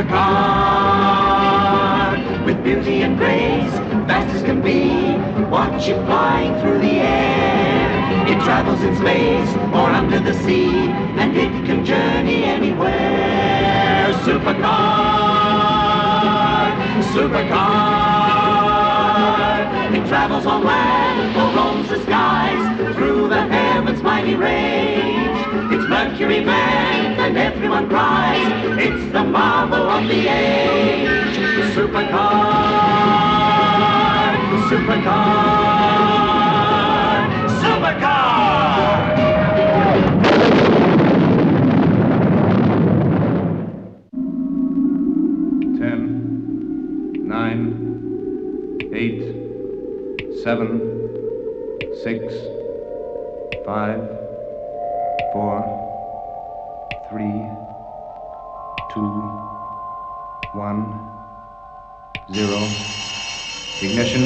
supercar. With beauty and grace, fast as can be, watch it flying through the air. It travels in space or under the sea, and it can journey anywhere. Supercar, supercar. It travels on land or roams the skies, through the heavens' mighty range. It's Mercury man, and everyone cries, it's the marvel of the age. Supercar, supercar, supercar! 10, 9, 8, 7, 6, 5, 4, 3, 2, 1, 0. Ignition.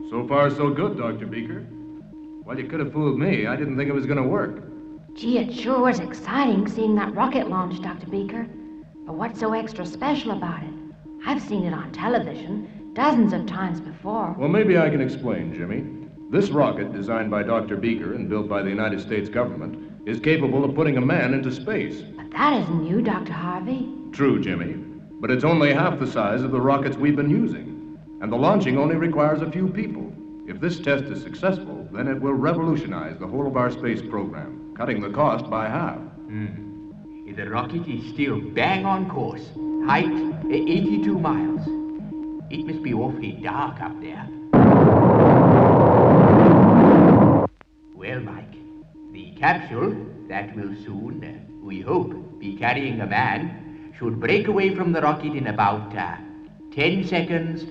So far, so good, Dr. Beaker. Well, you could have fooled me. I didn't think it was going to work. Gee, it sure was exciting seeing that rocket launch, Dr. Beaker. But what's so extra special about it? I've seen it on television dozens of times before. Well, maybe I can explain, Jimmy. This rocket, designed by Dr. Beaker and built by the United States government, is capable of putting a man into space. But that isn't new, Dr. Harvey. True, Jimmy. But it's only half the size of the rockets we've been using. And the launching only requires a few people. If this test is successful, then it will revolutionize the whole of our space program, cutting the cost by half. The rocket is still bang on course. Height, 82 miles. It must be awfully dark up there. Well, Mike, the capsule that will soon, we hope, be carrying a man, should break away from the rocket in about 10 seconds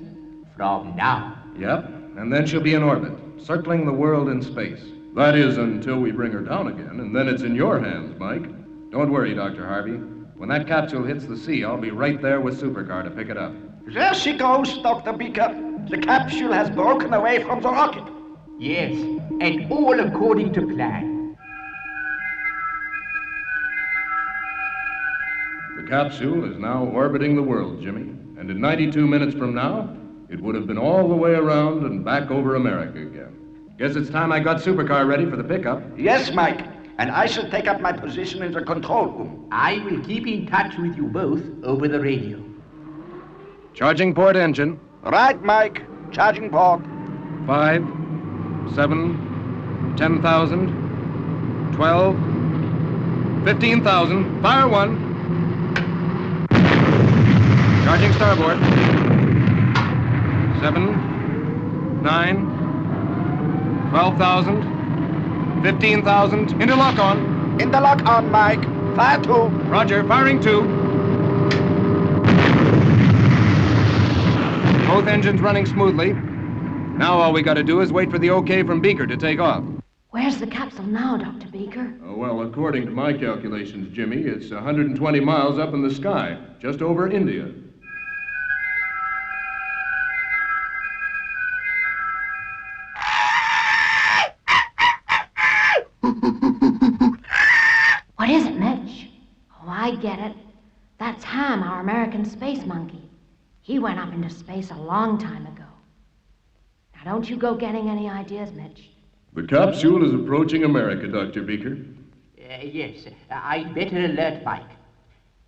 from now. Yep, and then she'll be in orbit, circling the world in space. That is, until we bring her down again, and then it's in your hands, Mike. Don't worry, Dr. Harvey. When that capsule hits the sea, I'll be right there with Supercar to pick it up. There she goes, Dr. Beaker. The capsule has broken away from the rocket. Yes, and all according to plan. The capsule is now orbiting the world, Jimmy. And in 92 minutes from now, it would have been all the way around and back over America again. Guess it's time I got Supercar ready for the pickup. Yes, Mike. And I shall take up my position in the control room. I will keep in touch with you both over the radio. Charging port engine. Right, Mike. Charging port. 5, 7, 10,000, 12, 15,000. Fire one. Charging starboard. 7, 9, 12,000, 15,000. Interlock on. Interlock on, Mike. Fire two. Roger, firing two. Both engines running smoothly. Now all we got to do is wait for the okay from Beaker to take off. Where's the capsule now, Dr. Beaker? Well, according to my calculations, Jimmy, it's 120 miles up in the sky, just over India. What is it, Mitch? Oh, I get it. That's Ham, our American space monkey. He went up into space a long time ago. Now, don't you go getting any ideas, Mitch. The capsule is approaching America, Dr. Beaker. Yes, I'd better alert Mike.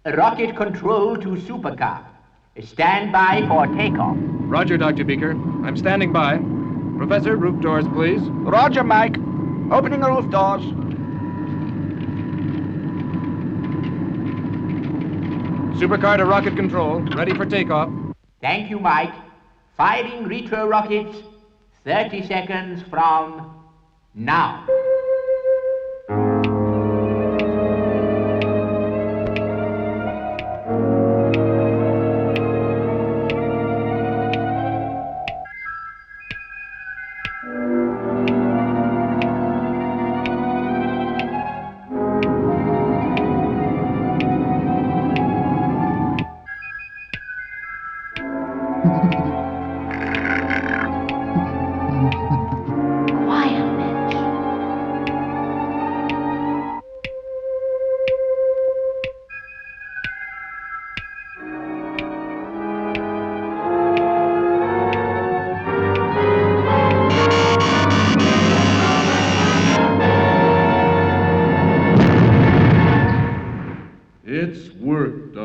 Rocket control to Supercar. Stand by for takeoff. Roger, Dr. Beaker. I'm standing by. Professor, roof doors, please. Roger, Mike. Opening the roof doors. Supercar to rocket control. Ready for takeoff. Thank you, Mike. Firing retro rockets 30 seconds from now.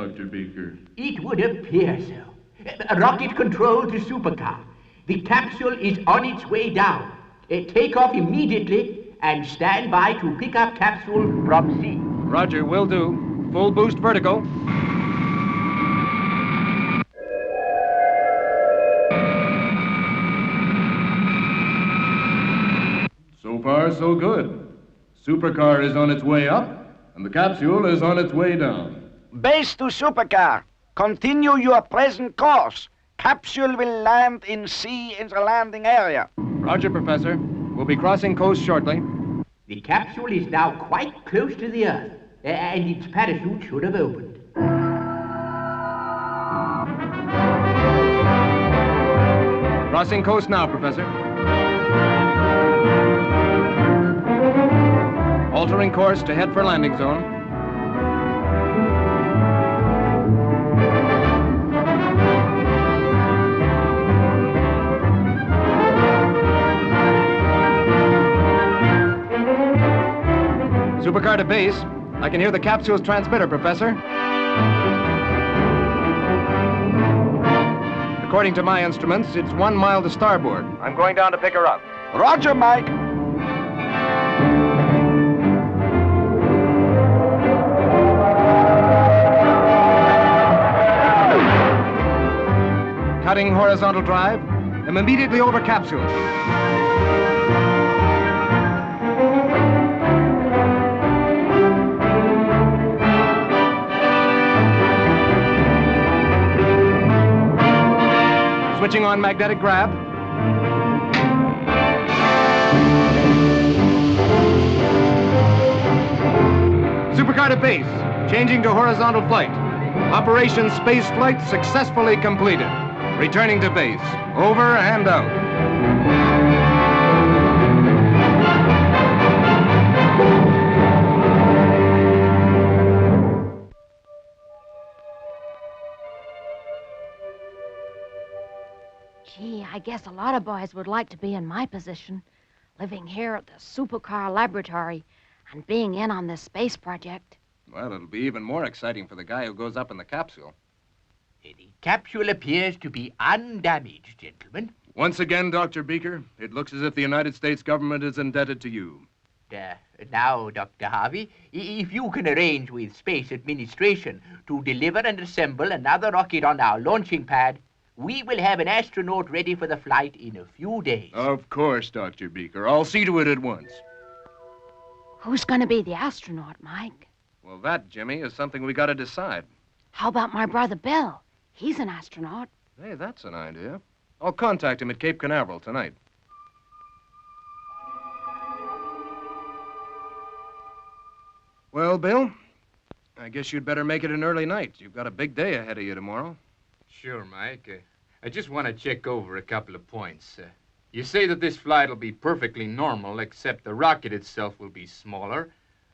Dr. Beaker? It would appear so. Rocket control to Supercar. The capsule is on its way down. Take off immediately and stand by to pick up capsule from sea. Roger, will do. Full boost vertical. So far, so good. Supercar is on its way up, and the capsule is on its way down. Base to Supercar. Continue your present course. Capsule will land in sea in the landing area. Roger, Professor. We'll be crossing coast shortly. The capsule is now quite close to the Earth, and its parachute should have opened. Crossing coast now, Professor. Altering course to head for landing zone. Supercar to base. I can hear the capsule's transmitter, Professor. According to my instruments, it's 1 mile to starboard. I'm going down to pick her up. Roger, Mike. Cutting horizontal drive. I'm immediately over capsule. Switching on magnetic grab. Supercar to base. Changing to horizontal flight. Operation space flight successfully completed. Returning to base. Over and out. Gee, I guess a lot of boys would like to be in my position, living here at the Supercar laboratory and being in on this space project. Well, it'll be even more exciting for the guy who goes up in the capsule. The capsule appears to be undamaged, gentlemen. Once again, Dr. Beaker, it looks as if the United States government is indebted to you. Now, Dr. Harvey, if you can arrange with Space Administration to deliver and assemble another rocket on our launching pad, we will have an astronaut ready for the flight in a few days. Of course, Dr. Beaker. I'll see to it at once. Who's going to be the astronaut, Mike? Well, that, Jimmy, is something we got to decide. How about my brother Bill? He's an astronaut. Hey, that's an idea. I'll contact him at Cape Canaveral tonight. Well, Bill, I guess you'd better make it an early night. You've got a big day ahead of you tomorrow. Sure, Mike. I just want to check over a couple of points. You say that this flight will be perfectly normal, except the rocket itself will be smaller,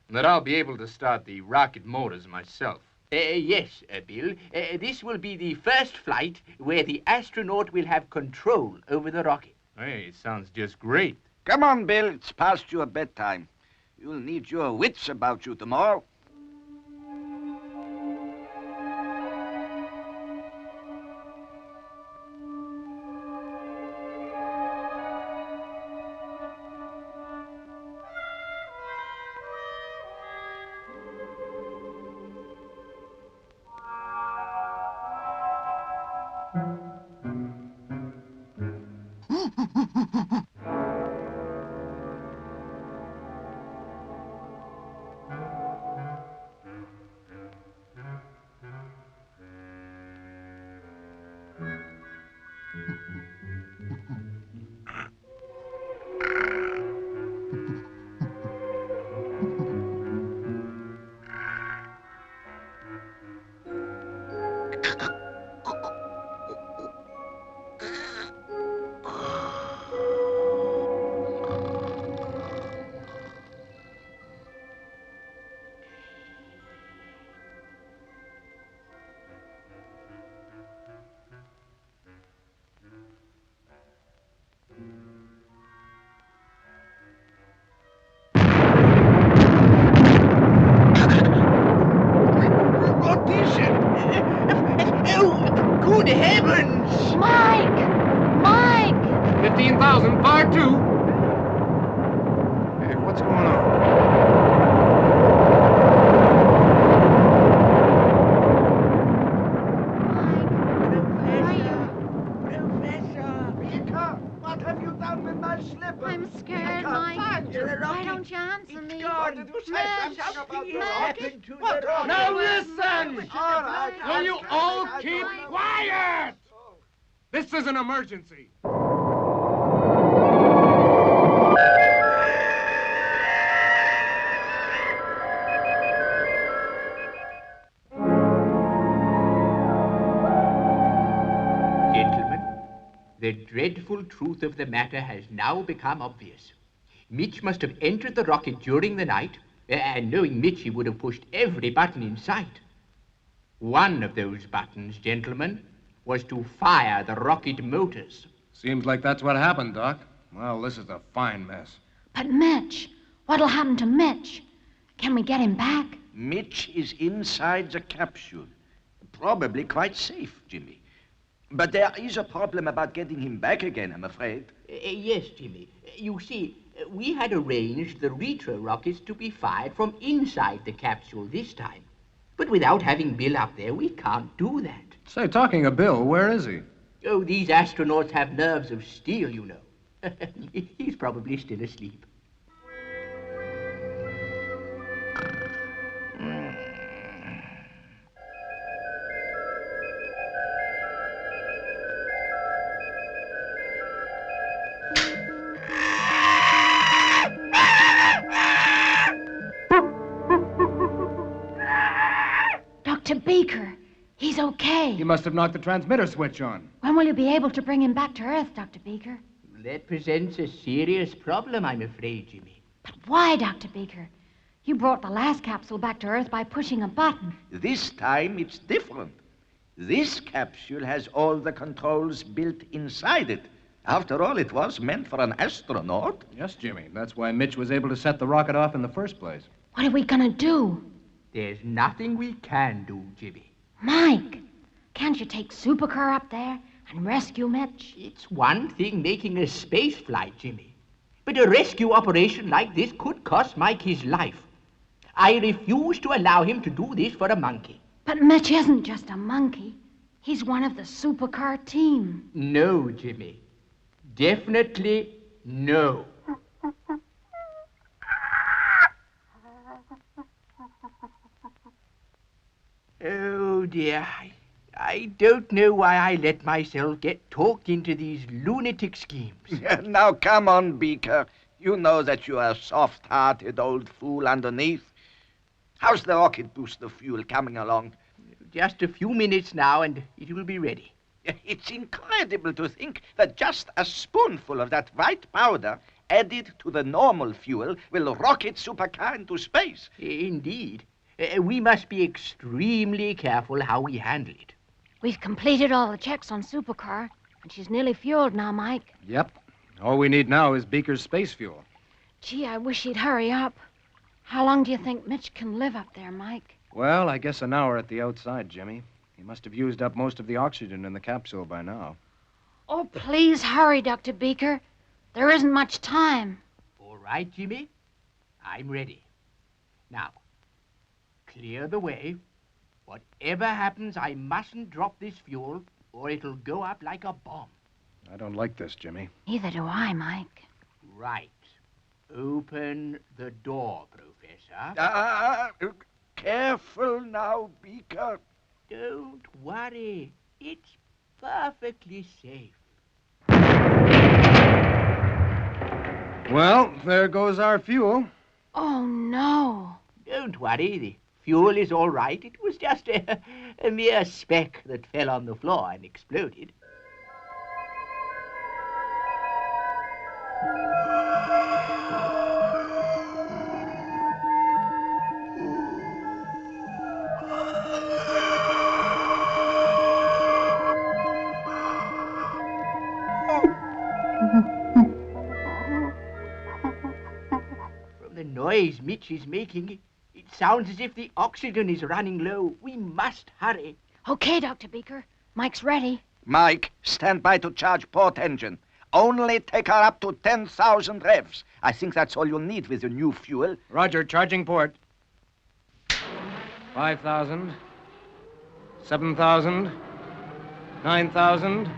and that I'll be able to start the rocket motors myself. Yes, Bill. This will be the first flight where the astronaut will have control over the rocket. Hey, it sounds just great. Come on, Bill. It's past your bedtime. You'll need your wits about you tomorrow. Good heavens! Mike! Mike! 15,000, bar 2. Hey, what's going on? What have you done with my slipper? I'm scared, Mike. Why don't you answer me? What did you say something about the rocket? What? Now listen! All right. Will you all keep quiet? This is an emergency. Gentlemen, the dreadful truth of the matter has now become obvious. Mitch must have entered the rocket during the night, and knowing Mitch, he would have pushed every button in sight. One of those buttons, gentlemen, was to fire the rocket motors. Seems like that's what happened, Doc. Well, this is a fine mess. But Mitch, what'll happen to Mitch? Can we get him back? Mitch is inside the capsule. Probably quite safe, Jimmy. But there is a problem about getting him back again, I'm afraid. Yes, Jimmy. You see, we had arranged the retro rockets to be fired from inside the capsule this time. But without having Bill up there, we can't do that. Say, talking of Bill, where is he? Oh, these astronauts have nerves of steel, you know. He's probably still asleep. Dr. Beaker, he's okay. You must have knocked the transmitter switch on. When will you be able to bring him back to Earth, Dr. Beaker? That presents a serious problem, I'm afraid, Jimmy. But why, Dr. Beaker? You brought the last capsule back to Earth by pushing a button. This time it's different. This capsule has all the controls built inside it. After all, it was meant for an astronaut. Yes, Jimmy. That's why Mitch was able to set the rocket off in the first place. What are we gonna do? There's nothing we can do, Jimmy. Mike, can't you take Supercar up there and rescue Mitch? It's one thing making a space flight, Jimmy. But a rescue operation like this could cost Mike his life. I refuse to allow him to do this for a monkey. But Mitch isn't just a monkey. He's one of the Supercar team. No, Jimmy. Definitely no. Oh, dear. I don't know why I let myself get talked into these lunatic schemes. Now, come on, Beaker. You know that you are a soft-hearted old fool underneath. How's the rocket booster fuel coming along? Just a few minutes now, and it will be ready. It's incredible to think that just a spoonful of that white powder added to the normal fuel will rocket Supercar into space. Indeed. We must be extremely careful how we handle it. We've completed all the checks on Supercar, and she's nearly fueled now, Mike. Yep. All we need now is Beaker's space fuel. Gee, I wish he'd hurry up. How long do you think Mitch can live up there, Mike? Well, I guess an hour at the outside, Jimmy. He must have used up most of the oxygen in the capsule by now. Oh, please hurry, Dr. Beaker. There isn't much time. All right, Jimmy. I'm ready. Now, clear the way. Whatever happens, I mustn't drop this fuel, or it'll go up like a bomb. I don't like this, Jimmy. Neither do I, Mike. Right. Open the door, Professor. Careful now, Beaker. Don't worry. It's perfectly safe. Well, there goes our fuel. Oh, no. Don't worry. The fuel is all right. It was just a mere speck that fell on the floor and exploded. From the noise Mitch is making, it sounds as if the oxygen is running low. We must hurry. Okay, Dr. Beaker. Mike's ready. Mike, stand by to charge port engine. Only take her up to 10,000 revs. I think that's all you'll need with your new fuel. Roger, charging port. 5,000. 7,000. 9,000.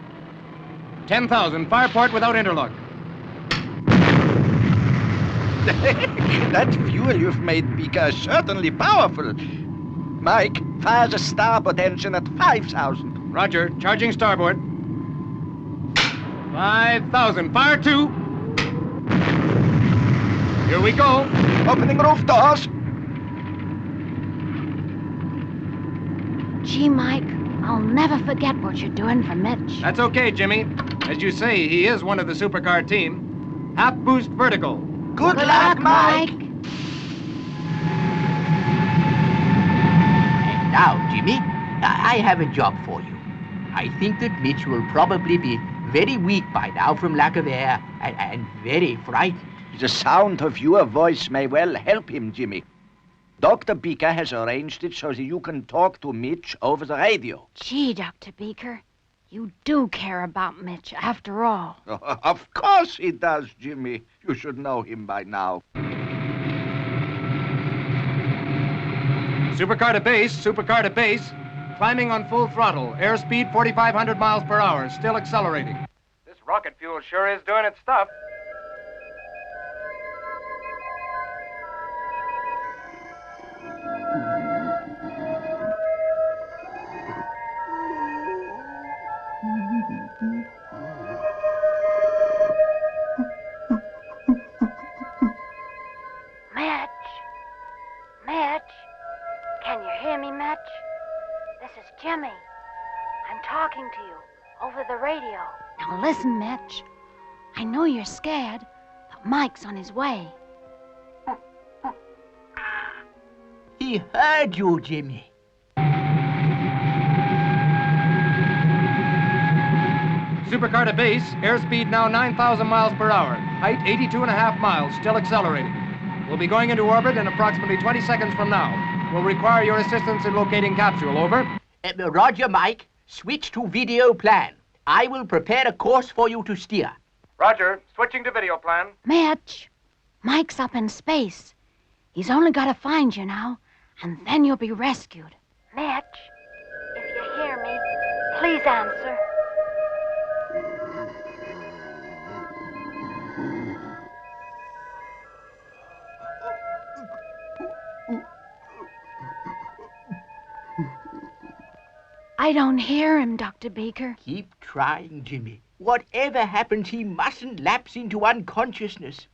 10,000. Fire port without interlock. That fuel you've made, Beaker, is certainly powerful. Mike, fire the starboard engine at 5,000. Roger, charging starboard. 5,000. Fire 2. Here we go. Opening roof doors. Gee, Mike, I'll never forget what you're doing for Mitch. That's okay, Jimmy. As you say, he is one of the Supercar team. Half boost vertical. Good luck, Mike. And now, Jimmy, I have a job for you. I think that Mitch will probably be very weak by now from lack of air and very frightened. The sound of your voice may well help him, Jimmy. Dr. Beaker has arranged it so that you can talk to Mitch over the radio. Gee, Dr. Beaker, you do care about Mitch after all. Of course he does, Jimmy. You should know him by now. Supercar to base, supercar to base. Climbing on full throttle. Airspeed 4,500 miles per hour. Still accelerating. This rocket fuel sure is doing its stuff. Mitch, can you hear me, Mitch? This is Jimmy. I'm talking to you over the radio. Now listen, Mitch. I know you're scared, but Mike's on his way. He heard you, Jimmy. Supercar to base. Airspeed now 9,000 miles per hour. Height 82.5 miles. Still accelerating. We'll be going into orbit in approximately 20 seconds from now. We'll require your assistance in locating capsule. Over. Roger, Mike. Switch to video plan. I will prepare a course for you to steer. Roger. Switching to video plan. Mitch, Mike's up in space. He's only got to find you now, and then you'll be rescued. Mitch, if you hear me, please answer. I don't hear him, Dr. Beaker. Keep trying, Jimmy. Whatever happens, he mustn't lapse into unconsciousness.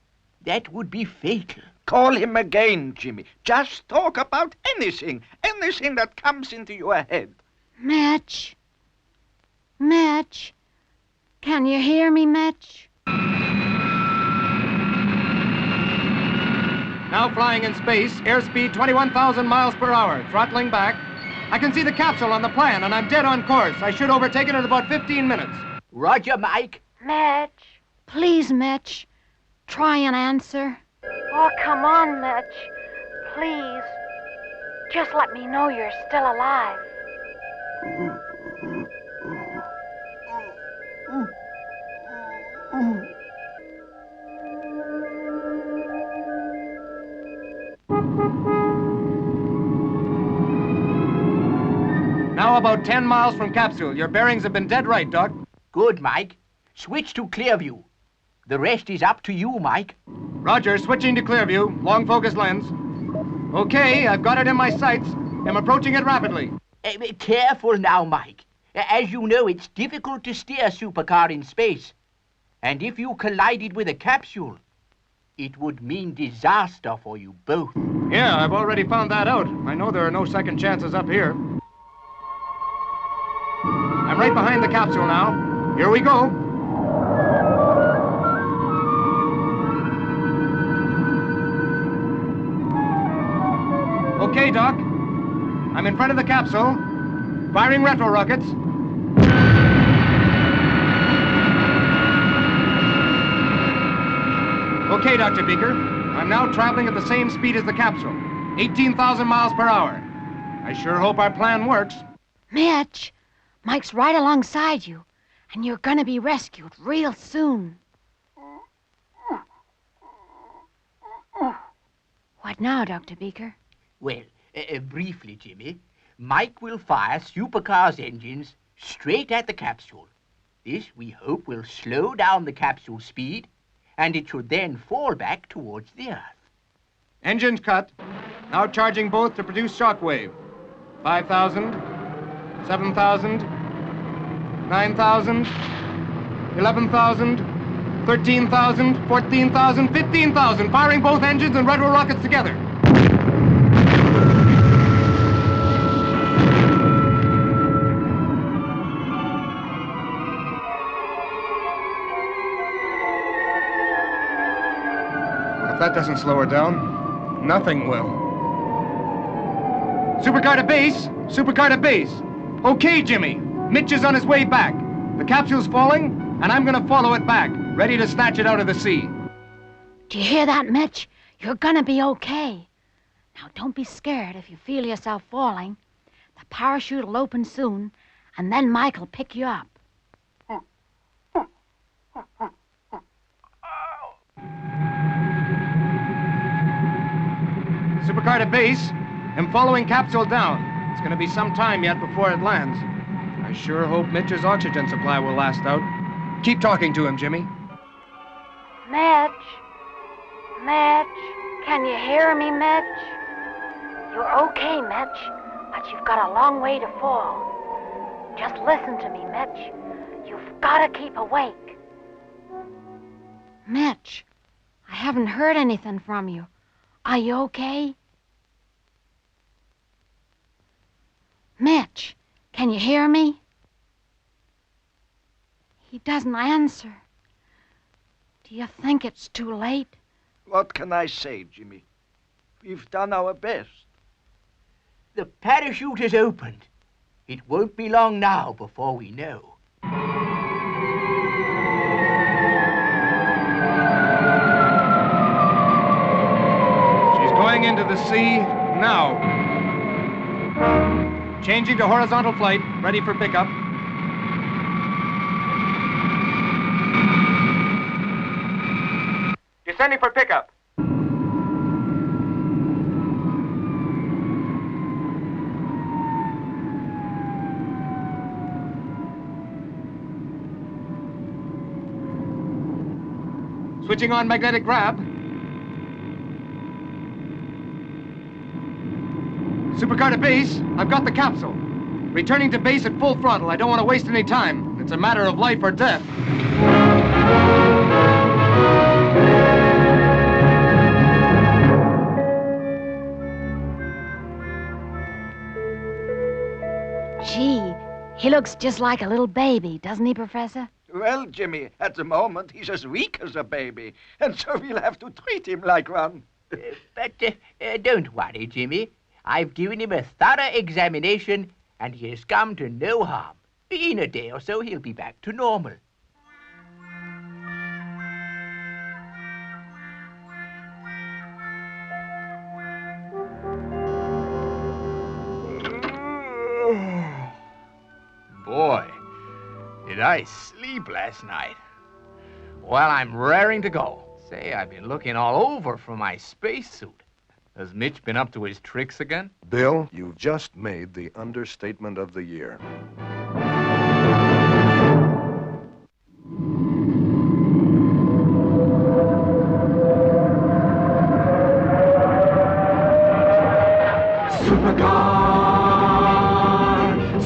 That would be fatal. Call him again, Jimmy. Just talk about anything that comes into your head. Mitch. Mitch. Can you hear me, Mitch? Now flying in space. Airspeed 21,000 miles per hour. Throttling back. I can see the capsule on the plan, and I'm dead on course. I should overtake it in about 15 minutes. Roger, Mike. Mitch. Please, Mitch. Try and answer. Oh, come on, Mitch. Please. Just let me know you're still alive. Now about 10 miles from capsule. Your bearings have been dead right, Doc. Good, Mike. Switch to clear view. The rest is up to you, Mike. Roger, switching to clear view. Long focus lens. Okay, I've got it in my sights. I'm approaching it rapidly. Careful now, Mike. As you know, it's difficult to steer Supercar in space. And if you collided with a capsule, it would mean disaster for you both. Yeah, I've already found that out. I know there are no second chances up here. I'm right behind the capsule now. Here we go. Okay, Doc. I'm in front of the capsule. Firing retro rockets. Okay, Dr. Beaker. I'm now traveling at the same speed as the capsule. 18,000 miles per hour. I sure hope our plan works. Mitch, Mike's right alongside you, and you're gonna be rescued real soon. What now, Dr. Beaker? Well, briefly, Jimmy, Mike will fire Supercar's engines straight at the capsule. This, we hope, will slow down the capsule's speed, and it should then fall back towards the Earth. Engines cut. Now charging both to produce shockwave. 5,000, 7,000, 9,000, 11,000, 13,000, 14,000, 15,000. Firing both engines and retro rockets together. If that doesn't slow her down, nothing will. Supercar to base! Supercar to base! Okay, Jimmy. Mitch is on his way back. The capsule's falling, and I'm gonna follow it back, ready to snatch it out of the sea. Do you hear that, Mitch? You're gonna be okay. Now, don't be scared if you feel yourself falling. The parachute will open soon, and then Mike will pick you up. Supercar to base. I'm following capsule down. It's gonna be some time yet before it lands. I sure hope Mitch's oxygen supply will last out. Keep talking to him, Jimmy. Mitch? Mitch? Can you hear me, Mitch? You're okay, Mitch, but you've got a long way to fall. Just listen to me, Mitch. You've got to keep awake. Mitch, I haven't heard anything from you. Are you okay? Mitch, can you hear me? He doesn't answer. Do you think it's too late? What can I say, Jimmy? We've done our best. The parachute is opened. It won't be long now before we know. She's going into the sea now. Changing to horizontal flight, ready for pickup. Descending for pickup. Switching on magnetic grab. Supercar to base. I've got the capsule. Returning to base at full throttle. I don't want to waste any time. It's a matter of life or death. Gee, he looks just like a little baby, doesn't he, Professor? Well, Jimmy, at the moment, he's as weak as a baby, and so we'll have to treat him like one. But don't worry, Jimmy. I've given him a thorough examination, and he has come to no harm. In a day or so, he'll be back to normal. Boy, did I sleep last night. Well, I'm raring to go. Say, I've been looking all over for my spacesuit. Has Mitch been up to his tricks again? Bill, you've just made the understatement of the year.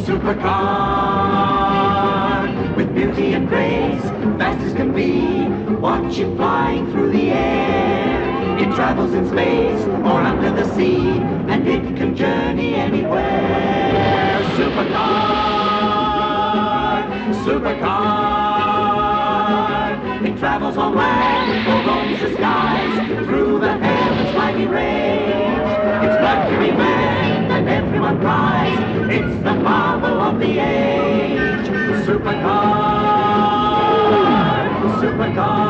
Supercar, with beauty and grace, fast as can be, watch it flying through the air. It travels in space or under the sea, and it can journey anywhere. Supercar, it travels on land or roams the skies, through the heavens' mighty range. It's Mercury man, and everyone cries, it's the marvel of the age. Supercar, Supercar.